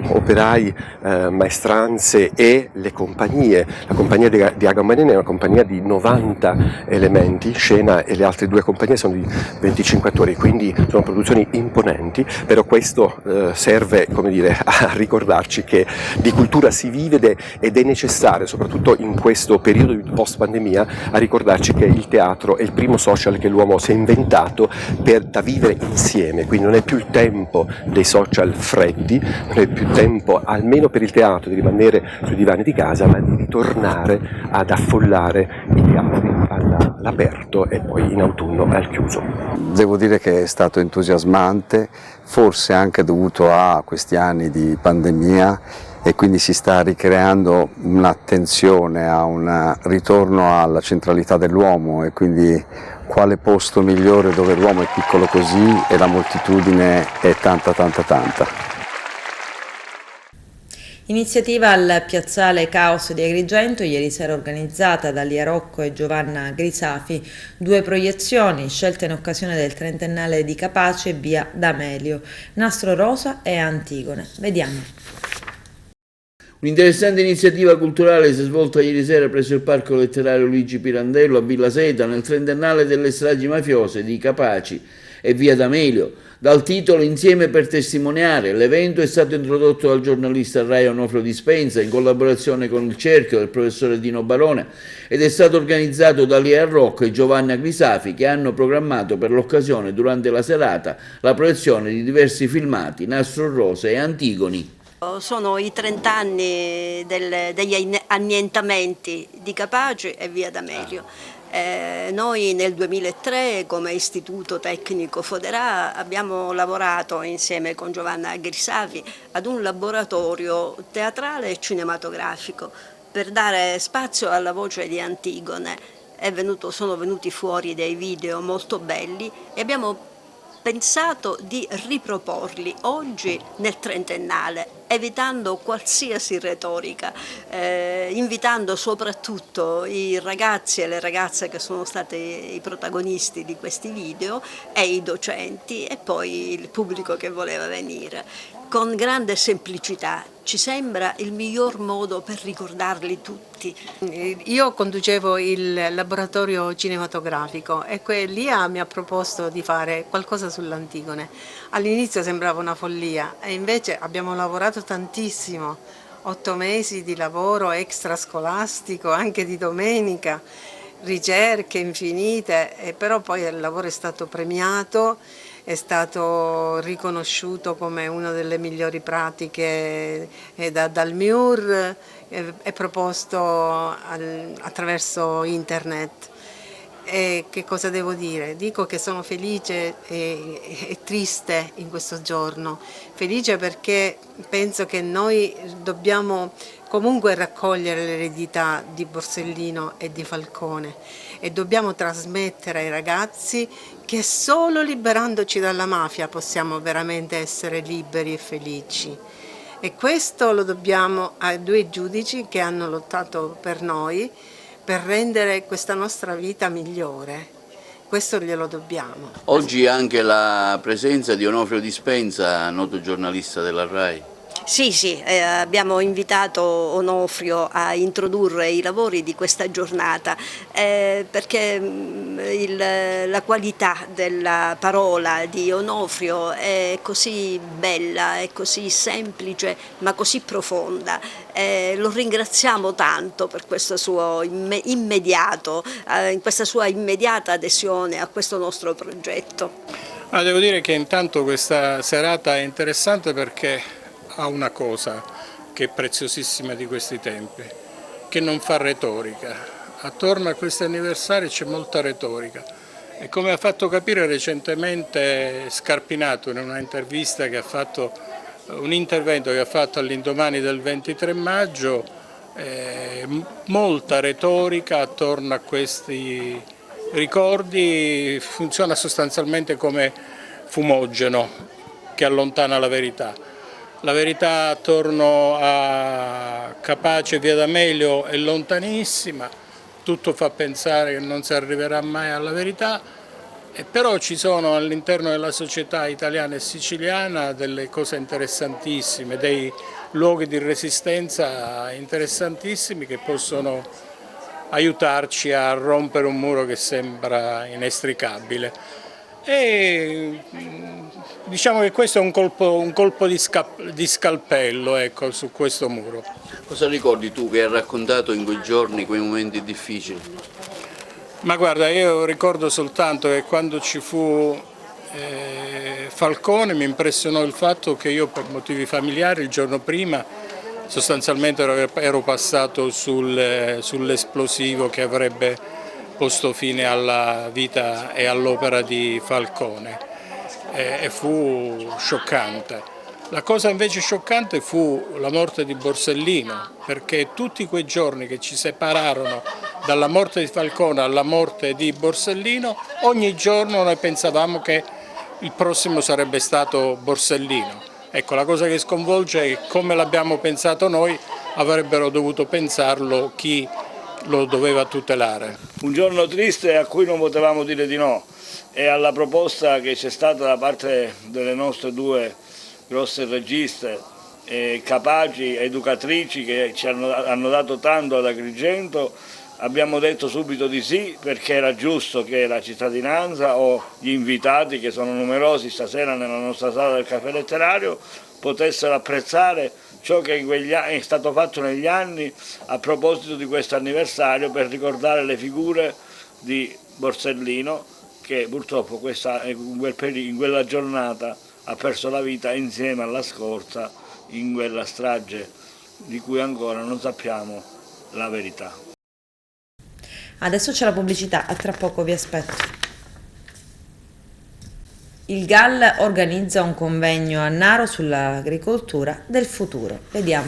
operai, maestranze e le compagnie. La compagnia di Agamben è una compagnia di 90 elementi, scena, e le altre 2 compagnie sono di 25 attori, quindi sono produzioni imponenti, però questo serve, come dire, a ricordarci che di cultura si vive ed è necessario, soprattutto in questo periodo di post-pandemia, a ricordarci che il teatro è il primo social che l'uomo si è inventato da vivere insieme, quindi non è più il tempo dei social freddi, non è più tempo, almeno per il teatro, di rimanere sui divani di casa, ma di ritornare ad affollare i teatri all'aperto e poi in autunno al chiuso. Devo dire che è stato entusiasmante, forse anche dovuto a questi anni di pandemia, e quindi si sta ricreando un'attenzione a un ritorno alla centralità dell'uomo, e quindi quale posto migliore dove l'uomo è piccolo così e la moltitudine è tanta. Iniziativa al piazzale Caos di Agrigento, ieri sera organizzata da Lia Rocco e Giovanna Grisafi, 2 proiezioni scelte in occasione del 30ennale di Capaci e via D'Amelio, Nastro Rosa e Antigone. Vediamo. Un'interessante iniziativa culturale si è svolta ieri sera presso il Parco Letterario Luigi Pirandello a Villa Seta nel 30ennale delle stragi mafiose di Capaci e via D'Amelio. Dal titolo Insieme per testimoniare, l'evento è stato introdotto dal giornalista Rai Onofrio Dispenza in collaborazione con il Cerchio del professore Dino Barone ed è stato organizzato da Lia Rocco e Giovanna Grisafi, che hanno programmato per l'occasione durante la serata la proiezione di diversi filmati, Nastro Rosa e Antigoni. Sono i 30 anni degli annientamenti di Capaci e via D'Amelio. Noi nel 2003 come Istituto Tecnico Foderà abbiamo lavorato insieme con Giovanna Grisafi ad un laboratorio teatrale e cinematografico per dare spazio alla voce di Antigone. Sono venuti fuori dei video molto belli e abbiamo pensato di riproporli oggi nel 30ennale, evitando qualsiasi retorica, invitando soprattutto i ragazzi e le ragazze che sono stati i protagonisti di questi video e i docenti e poi il pubblico che voleva venire. Con grande semplicità, ci sembra il miglior modo per ricordarli tutti. Io conducevo il laboratorio cinematografico e Lia mi ha proposto di fare qualcosa sull'Antigone. All'inizio sembrava una follia e invece abbiamo lavorato tantissimo, 8 mesi di lavoro extrascolastico, anche di domenica, ricerche infinite, e però poi il lavoro è stato premiato. È stato riconosciuto come una delle migliori pratiche dal MIUR e proposto attraverso internet. E che cosa devo dire? Dico che sono felice e triste in questo giorno. Felice perché penso che noi dobbiamo comunque raccogliere l'eredità di Borsellino e di Falcone e dobbiamo trasmettere ai ragazzi che solo liberandoci dalla mafia possiamo veramente essere liberi e felici. E questo lo dobbiamo ai 2 giudici che hanno lottato per noi, per rendere questa nostra vita migliore. Questo glielo dobbiamo. Oggi anche la presenza di Onofrio Dispenza, noto giornalista della Rai. Sì, abbiamo invitato Onofrio a introdurre i lavori di questa giornata perché la qualità della parola di Onofrio è così bella, è così semplice ma così profonda. Lo ringraziamo tanto per questo suo questa sua immediata adesione a questo nostro progetto. Devo dire che intanto questa serata è interessante perché ha una cosa che è preziosissima di questi tempi, che non fa retorica. Attorno a questi anniversari c'è molta retorica e come ha fatto capire recentemente Scarpinato in una intervista che ha fatto, un intervento che ha fatto all'indomani del 23 maggio, molta retorica attorno a questi ricordi funziona sostanzialmente come fumogeno che allontana la verità. La verità attorno a Capace, Via D'Amelio è lontanissima, tutto fa pensare che non si arriverà mai alla verità, però ci sono all'interno della società italiana e siciliana delle cose interessantissime, dei luoghi di resistenza interessantissimi che possono aiutarci a rompere un muro che sembra inestricabile. E diciamo che questo è un colpo di scalpello, ecco, su questo muro. Cosa ricordi tu che hai raccontato in quei giorni, quei momenti difficili? Ma guarda, io ricordo soltanto che quando ci fu Falcone mi impressionò il fatto che io, per motivi familiari, il giorno prima sostanzialmente ero passato sull'esplosivo che avrebbe posto fine alla vita e all'opera di Falcone, e fu scioccante. La cosa invece scioccante fu la morte di Borsellino, perché tutti quei giorni che ci separarono dalla morte di Falcone alla morte di Borsellino, ogni giorno noi pensavamo che il prossimo sarebbe stato Borsellino. Ecco, la cosa che sconvolge è che, come l'abbiamo pensato noi, avrebbero dovuto pensarlo chi lo doveva tutelare. Un giorno triste a cui non potevamo dire di no, e alla proposta che c'è stata da parte delle nostre due grosse registe, capaci, educatrici, che ci hanno dato tanto ad Agrigento, abbiamo detto subito di sì, perché era giusto che la cittadinanza o gli invitati, che sono numerosi stasera nella nostra sala del caffè letterario, potessero apprezzare ciò che è stato fatto negli anni a proposito di questo anniversario, per ricordare le figure di Borsellino, che purtroppo in quella giornata ha perso la vita insieme alla scorza in quella strage di cui ancora non sappiamo la verità. Adesso c'è la pubblicità, a tra poco vi aspetto. Il GAL organizza un convegno a Naro sull'agricoltura del futuro. Vediamo.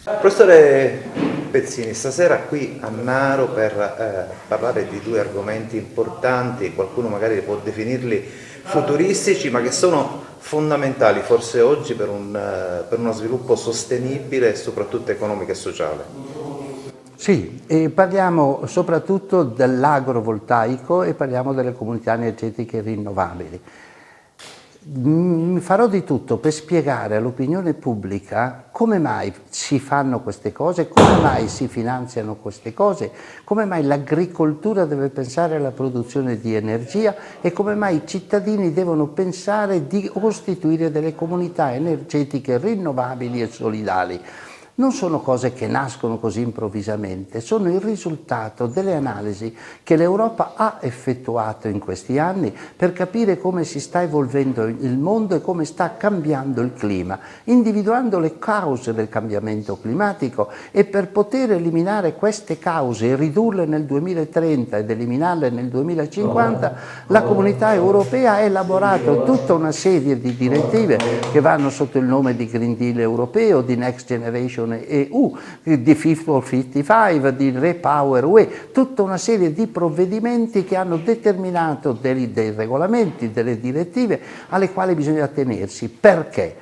Professore Pezzini, stasera qui a Naro per parlare di due argomenti importanti, qualcuno magari può definirli futuristici, ma che sono fondamentali forse oggi per uno sviluppo sostenibile e soprattutto economico e sociale. Sì, e parliamo soprattutto dell'agrovoltaico e parliamo delle comunità energetiche rinnovabili. Farò di tutto per spiegare all'opinione pubblica come mai si fanno queste cose, come mai si finanziano queste cose, come mai l'agricoltura deve pensare alla produzione di energia e come mai i cittadini devono pensare di costituire delle comunità energetiche rinnovabili e solidali. Non sono cose che nascono così improvvisamente, sono il risultato delle analisi che l'Europa ha effettuato in questi anni per capire come si sta evolvendo il mondo e come sta cambiando il clima, individuando le cause del cambiamento climatico, e per poter eliminare queste cause e ridurle nel 2030 ed eliminarle nel 2050, la Comunità Europea ha elaborato tutta una serie di direttive che vanno sotto il nome di Green Deal europeo, di Next Generation EU, di Fit for 55, di Repower UE, tutta una serie di provvedimenti che hanno determinato dei regolamenti, delle direttive alle quali bisogna attenersi. Perché?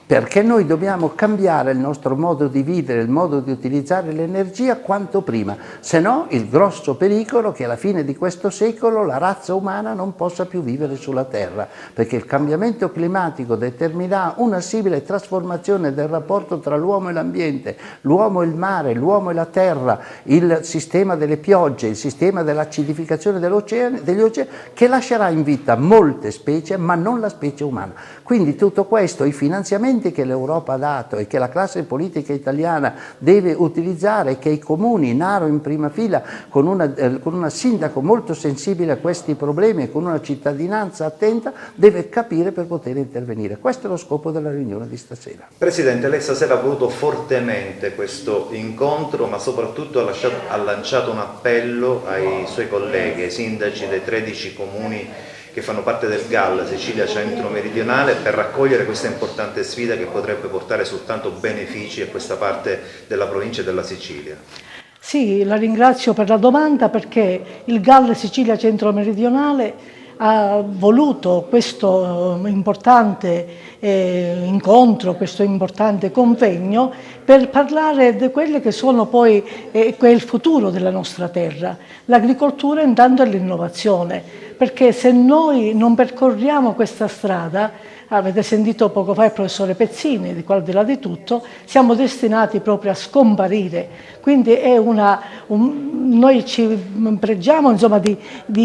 Perché noi dobbiamo cambiare il nostro modo di vivere, il modo di utilizzare l'energia quanto prima, se no il grosso pericolo è che alla fine di questo secolo la razza umana non possa più vivere sulla Terra, perché il cambiamento climatico determinerà una simile trasformazione del rapporto tra l'uomo e l'ambiente, l'uomo e il mare, l'uomo e la terra, il sistema delle piogge, il sistema dell'acidificazione degli oceani, che lascerà in vita molte specie, ma non la specie umana. Quindi tutto questo, i finanziamenti che l'Europa ha dato e che la classe politica italiana deve utilizzare, che i comuni, Naro in prima fila, con una sindaco molto sensibile a questi problemi e con una cittadinanza attenta, deve capire per poter intervenire. Questo è lo scopo della riunione di stasera. Presidente, lei stasera ha voluto fortemente questo incontro, ma soprattutto ha lanciato un appello ai suoi colleghi, ai sindaci dei 13 comuni che fanno parte del GAL, Sicilia Centro Meridionale, per raccogliere questa importante sfida che potrebbe portare soltanto benefici a questa parte della provincia e della Sicilia. Sì, la ringrazio per la domanda, perché il GAL Sicilia Centro Meridionale ha voluto questo importante incontro, questo importante convegno per parlare di quelle che sono poi il futuro della nostra terra. L'agricoltura intanto è l'innovazione, perché se noi non percorriamo questa strada, avete sentito poco fa il professore Pezzini, di qua di là di tutto, siamo destinati proprio a scomparire. Quindi è noi ci pregiamo insomma, di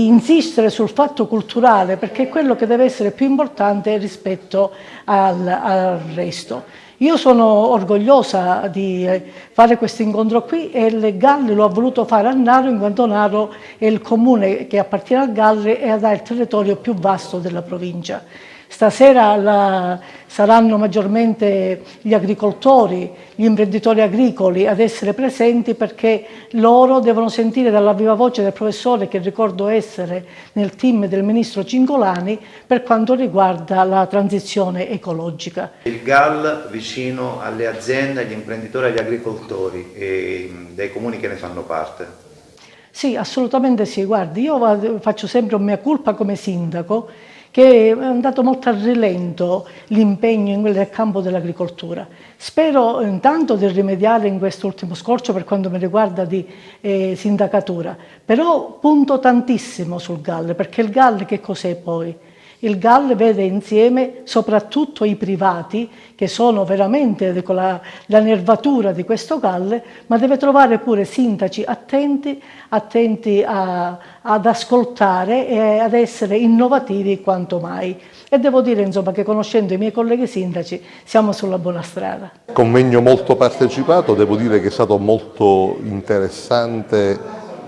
insistere sul fatto culturale, perché è quello che deve essere più importante rispetto al resto. Io sono orgogliosa di fare questo incontro qui e il Galli lo ha voluto fare a Naro, in quanto Naro è il comune che appartiene al Galli e ha il territorio più vasto della provincia. Stasera saranno maggiormente gli agricoltori, gli imprenditori agricoli ad essere presenti, perché loro devono sentire dalla viva voce del professore, che ricordo essere nel team del ministro Cingolani, per quanto riguarda la transizione ecologica. Il GAL vicino alle aziende, agli imprenditori e agli agricoltori e dei comuni che ne fanno parte. Sì, assolutamente sì. Guardi, io faccio sempre un mea culpa come sindaco, che è andato molto a rilento l'impegno nel campo dell'agricoltura. Spero intanto di rimediare in quest'ultimo scorcio per quanto mi riguarda di sindacatura, però punto tantissimo sul GAL, perché il GAL che cos'è poi? Il GAL vede insieme soprattutto i privati, che sono veramente con la nervatura di questo GAL, ma deve trovare pure sindaci attenti ad ascoltare e ad essere innovativi quanto mai. E devo dire insomma, che conoscendo i miei colleghi sindaci siamo sulla buona strada. Convegno molto partecipato, devo dire che è stato molto interessante,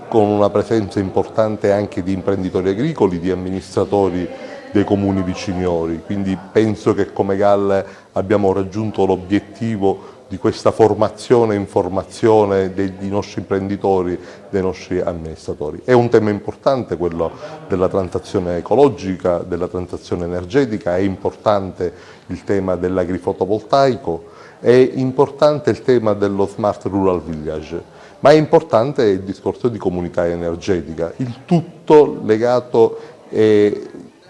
con una presenza importante anche di imprenditori agricoli, di amministratori dei comuni viciniori, quindi penso che come GAL abbiamo raggiunto l'obiettivo di questa formazione e informazione dei nostri imprenditori, dei nostri amministratori. È un tema importante quello della transizione ecologica, della transizione energetica, è importante il tema dell'agrifotovoltaico, è importante il tema dello Smart Rural Village, ma è importante il discorso di comunità energetica, il tutto legato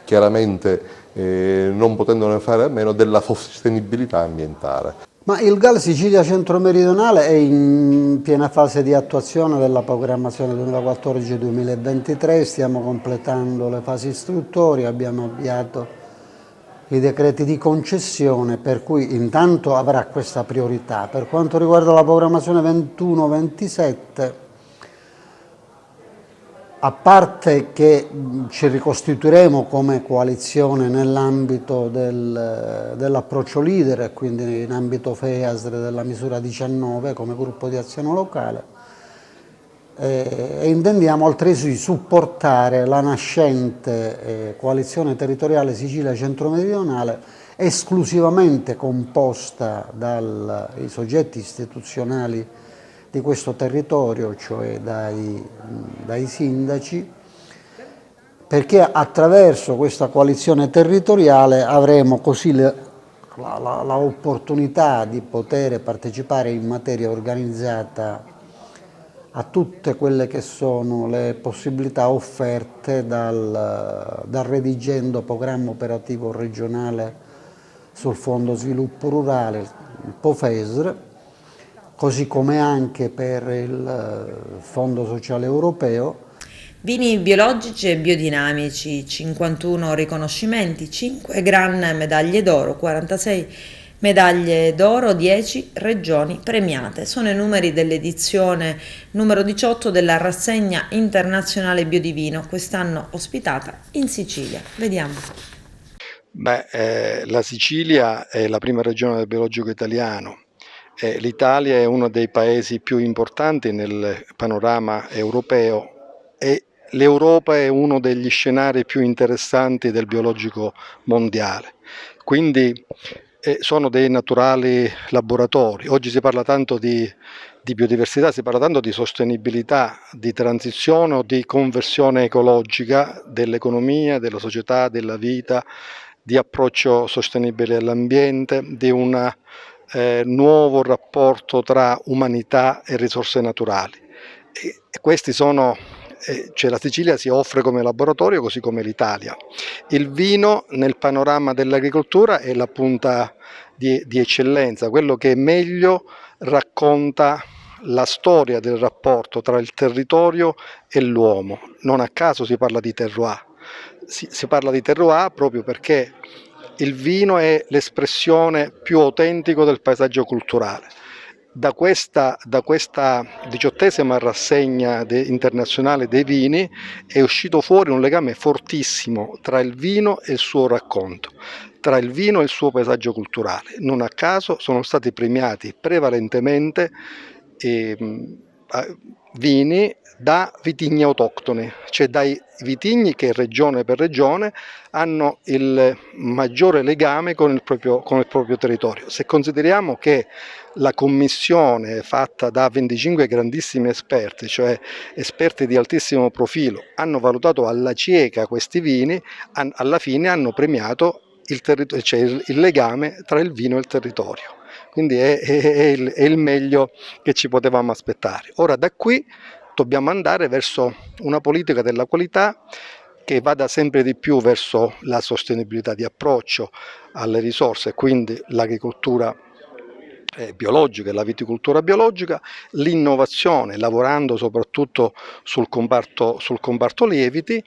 chiaramente non potendone fare a meno della sostenibilità ambientale. Ma il GAL Sicilia Centro-Meridionale è in piena fase di attuazione della programmazione 2014-2023, stiamo completando le fasi istruttorie, abbiamo avviato i decreti di concessione, per cui intanto avrà questa priorità. Per quanto riguarda la programmazione 21-27, a parte che ci ricostituiremo come coalizione nell'ambito dell'approccio leader e quindi in ambito FEASR della misura 19 come gruppo di azione locale, e intendiamo altresì supportare la nascente coalizione territoriale Sicilia Centro-Meridionale, esclusivamente composta dai soggetti istituzionali di questo territorio, cioè dai sindaci, perché attraverso questa coalizione territoriale avremo così l'opportunità di poter partecipare in materia organizzata a tutte quelle che sono le possibilità offerte dal redigendo programma operativo regionale sul Fondo Sviluppo Rurale, il POFESR, così come anche per il Fondo Sociale Europeo. Vini biologici e biodinamici, 51 riconoscimenti, 5 gran medaglie d'oro, 46 medaglie d'oro, 10 regioni premiate. Sono i numeri dell'edizione numero 18 della rassegna internazionale Biodivino, quest'anno ospitata in Sicilia. Vediamo. La Sicilia è la prima regione del biologico italiano. L'Italia è uno dei paesi più importanti nel panorama europeo e l'Europa è uno degli scenari più interessanti del biologico mondiale. Quindi sono dei naturali laboratori. Oggi si parla tanto di biodiversità, si parla tanto di sostenibilità, di transizione o di conversione ecologica dell'economia, della società, della vita, di approccio sostenibile all'ambiente, di un nuovo rapporto tra umanità e risorse naturali. E questi sono cioè la Sicilia si offre come laboratorio così come l'Italia. Il vino nel panorama dell'agricoltura è la punta di eccellenza, quello che meglio racconta la storia del rapporto tra il territorio e l'uomo. Non a caso si parla di terroir. Si parla di terroir proprio perché il vino è l'espressione più autentica del paesaggio culturale. Da questa 18ª rassegna internazionale dei vini è uscito fuori un legame fortissimo tra il vino e il suo racconto, tra il vino e il suo paesaggio culturale. Non a caso sono stati premiati prevalentemente vini da vitigni autoctoni, cioè dai vitigni che regione per regione hanno il maggiore legame con il proprio territorio. Se consideriamo che la commissione fatta da 25 grandissimi esperti, cioè esperti di altissimo profilo, hanno valutato alla cieca questi vini, alla fine hanno premiato il legame tra il vino e il territorio. Quindi è il meglio che ci potevamo aspettare. Ora da qui dobbiamo andare verso una politica della qualità che vada sempre di più verso la sostenibilità di approccio alle risorse, quindi l'agricoltura biologica e la viticoltura biologica, l'innovazione, lavorando soprattutto sul comparto lieviti,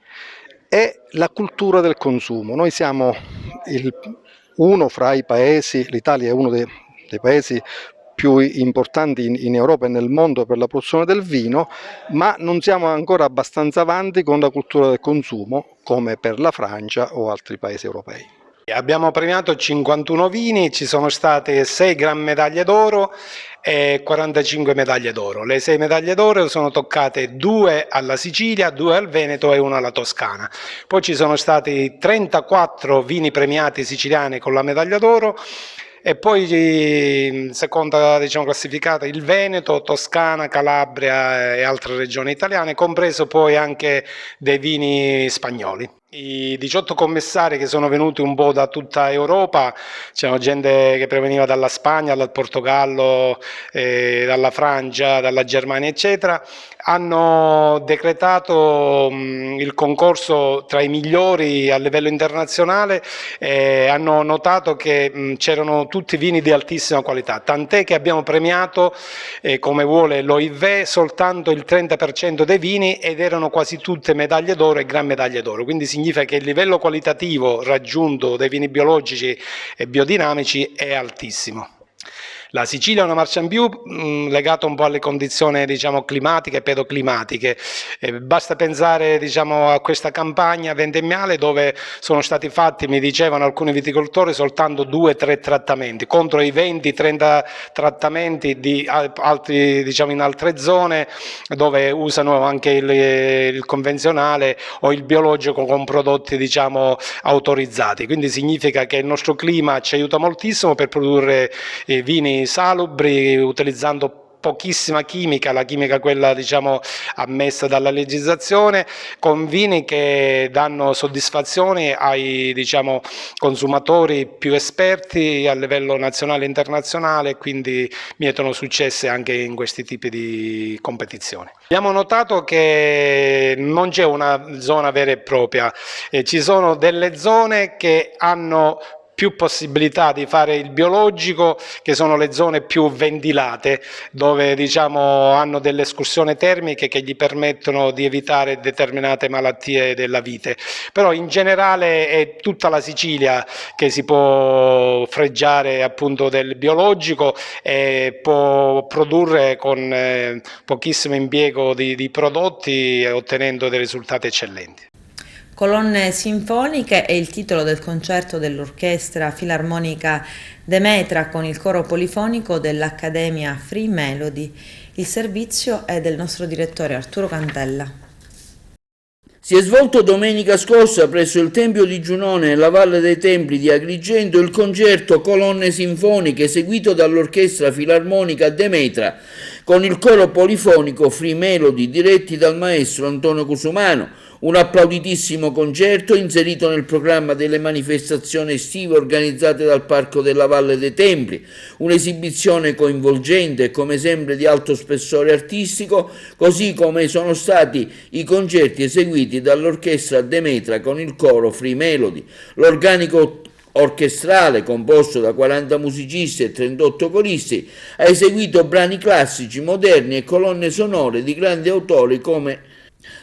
e la cultura del consumo. Noi siamo uno fra i paesi, l'Italia è uno dei paesi più importanti in Europa e nel mondo per la produzione del vino, ma non siamo ancora abbastanza avanti con la cultura del consumo come per la Francia o altri paesi europei. Abbiamo premiato 51 vini, ci sono state 6 gran medaglie d'oro e 45 medaglie d'oro. Le 6 medaglie d'oro sono toccate 2 alla Sicilia, 2 al Veneto e 1 alla Toscana. Poi ci sono stati 34 vini premiati siciliani con la medaglia d'oro, e poi seconda classificata il Veneto, Toscana, Calabria e altre regioni italiane, compreso poi anche dei vini spagnoli. I 18 commissari che sono venuti un po' da tutta Europa, c'era gente che proveniva dalla Spagna, dal Portogallo, dalla Francia, dalla Germania eccetera, hanno decretato il concorso tra i migliori a livello internazionale e hanno notato che c'erano tutti vini di altissima qualità, tant'è che abbiamo premiato, come vuole l'OIV, soltanto il 30% dei vini ed erano quasi tutte medaglie d'oro e gran medaglie d'oro, quindi significa che il livello qualitativo raggiunto dai vini biologici e biodinamici è altissimo. La Sicilia è una marcia in più legata un po' alle condizioni climatiche e pedoclimatiche. Basta pensare a questa campagna vendemmiale dove sono stati fatti, mi dicevano alcuni viticoltori, soltanto 2-3 trattamenti contro i 20-30 trattamenti di altri, in altre zone dove usano anche il convenzionale o il biologico con prodotti autorizzati. Quindi significa che il nostro clima ci aiuta moltissimo per produrre vini salubri utilizzando pochissima chimica, la chimica quella ammessa dalla legislazione, con vini che danno soddisfazioni ai consumatori più esperti a livello nazionale e internazionale, e quindi mietono successi anche in questi tipi di competizioni. Abbiamo notato che non c'è una zona vera e propria, ci sono delle zone che hanno più possibilità di fare il biologico, che sono le zone più ventilate, dove hanno delle escursioni termiche che gli permettono di evitare determinate malattie della vite. Però in generale è tutta la Sicilia che si può fregiare appunto del biologico e può produrre con pochissimo impiego di prodotti ottenendo dei risultati eccellenti. Colonne sinfoniche è il titolo del concerto dell'Orchestra Filarmonica Demetra con il coro polifonico dell'Accademia Free Melody. Il servizio è del nostro direttore Arturo Cantella. Si è svolto domenica scorsa presso il Tempio di Giunone nella Valle dei Templi di Agrigento il concerto Colonne Sinfoniche eseguito dall'Orchestra Filarmonica Demetra con il coro polifonico Free Melody diretti dal maestro Antonio Cusumano. Un applauditissimo concerto inserito nel programma delle manifestazioni estive organizzate dal Parco della Valle dei Templi, un'esibizione coinvolgente e come sempre di alto spessore artistico, così come sono stati i concerti eseguiti dall'orchestra Demetra con il coro Free Melody. L'organico orchestrale, composto da 40 musicisti e 38 coristi, ha eseguito brani classici, moderni e colonne sonore di grandi autori come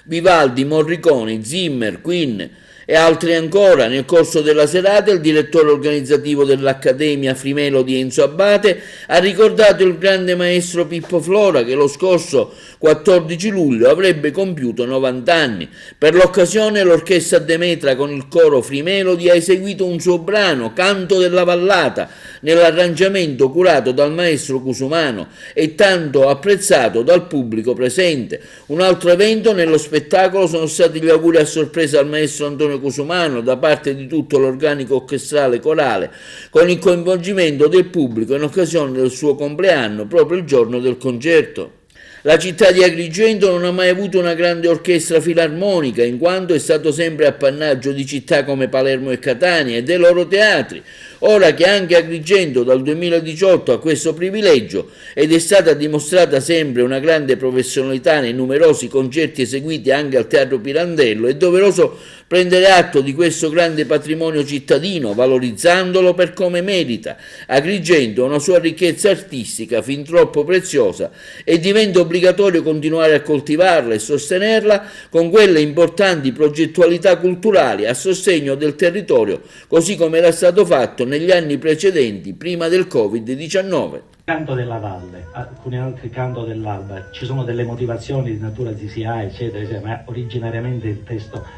Vivaldi, Morricone, Zimmer, Queen e altri ancora. Nel corso della serata il direttore organizzativo dell'Accademia Free Melody, Enzo Abate, ha ricordato il grande maestro Pippo Flora, che lo scorso 14 luglio avrebbe compiuto 90 anni. Per l'occasione l'orchestra Demetra con il coro Free Melody ha eseguito un suo brano, Canto della Vallata, nell'arrangiamento curato dal maestro Cusumano e tanto apprezzato dal pubblico presente. Un altro evento nello spettacolo sono stati gli auguri a sorpresa al maestro Antonio Cusumano da parte di tutto l'organico orchestrale corale, con il coinvolgimento del pubblico in occasione del suo compleanno proprio il giorno del concerto. La città di Agrigento non ha mai avuto una grande orchestra filarmonica, in quanto è stato sempre appannaggio di città come Palermo e Catania e dei loro teatri. Ora che anche Agrigento dal 2018 ha questo privilegio ed è stata dimostrata sempre una grande professionalità nei numerosi concerti eseguiti anche al Teatro Pirandello, è doveroso prendere atto di questo grande patrimonio cittadino, valorizzandolo per come merita. Agrigento ha una sua ricchezza artistica fin troppo preziosa e diventa obbligatorio continuare a coltivarla e sostenerla con quelle importanti progettualità culturali a sostegno del territorio, così come era stato fatto negli anni precedenti, prima del Covid-19. Canto della Valle, alcuni altri Canto dell'Alba, ci sono delle motivazioni di natura zisià, eccetera, eccetera, ma originariamente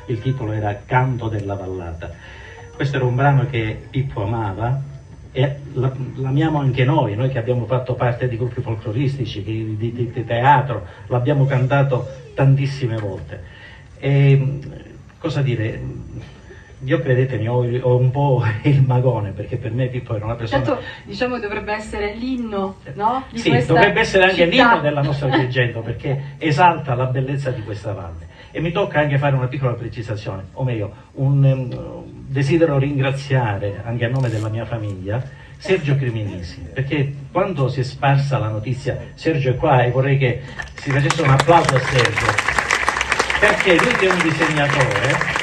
il titolo era Canto della Vallata. Questo era un brano che Pippo amava e l'amiamo anche noi che abbiamo fatto parte di gruppi folcloristici, di teatro, l'abbiamo cantato tantissime volte. E cosa dire? Io credetemi, ho un po' il magone, perché per me Pippo era una persona... Certo, diciamo dovrebbe essere l'inno, no? Di sì, questa dovrebbe essere anche città. l'inno della nostra Agrigento, perché esalta la bellezza di questa valle. E mi tocca anche fare una piccola precisazione, o meglio, desidero ringraziare, anche a nome della mia famiglia, Sergio Criminisi, perché quando si è sparsa la notizia, Sergio è qua e vorrei che si facesse un applauso a Sergio, perché lui che è un disegnatore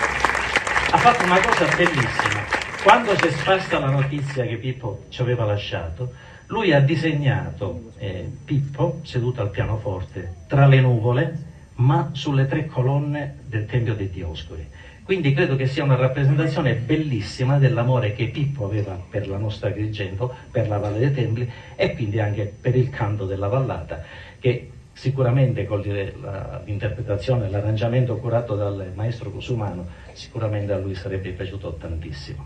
ha fatto una cosa bellissima. Quando si è sparsa la notizia che Pippo ci aveva lasciato, lui ha disegnato Pippo seduto al pianoforte tra le nuvole, ma sulle 3 colonne del Tempio dei Dioscuri. Quindi credo che sia una rappresentazione bellissima dell'amore che Pippo aveva per la nostra Agrigento, per la Valle dei Templi e quindi anche per il Canto della Vallata, che sicuramente con l'interpretazione e l'arrangiamento curato dal maestro Cusumano, sicuramente a lui sarebbe piaciuto tantissimo.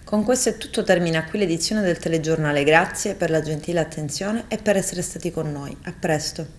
Con questo è tutto, termina qui l'edizione del telegiornale. Grazie per la gentile attenzione e per essere stati con noi. A presto.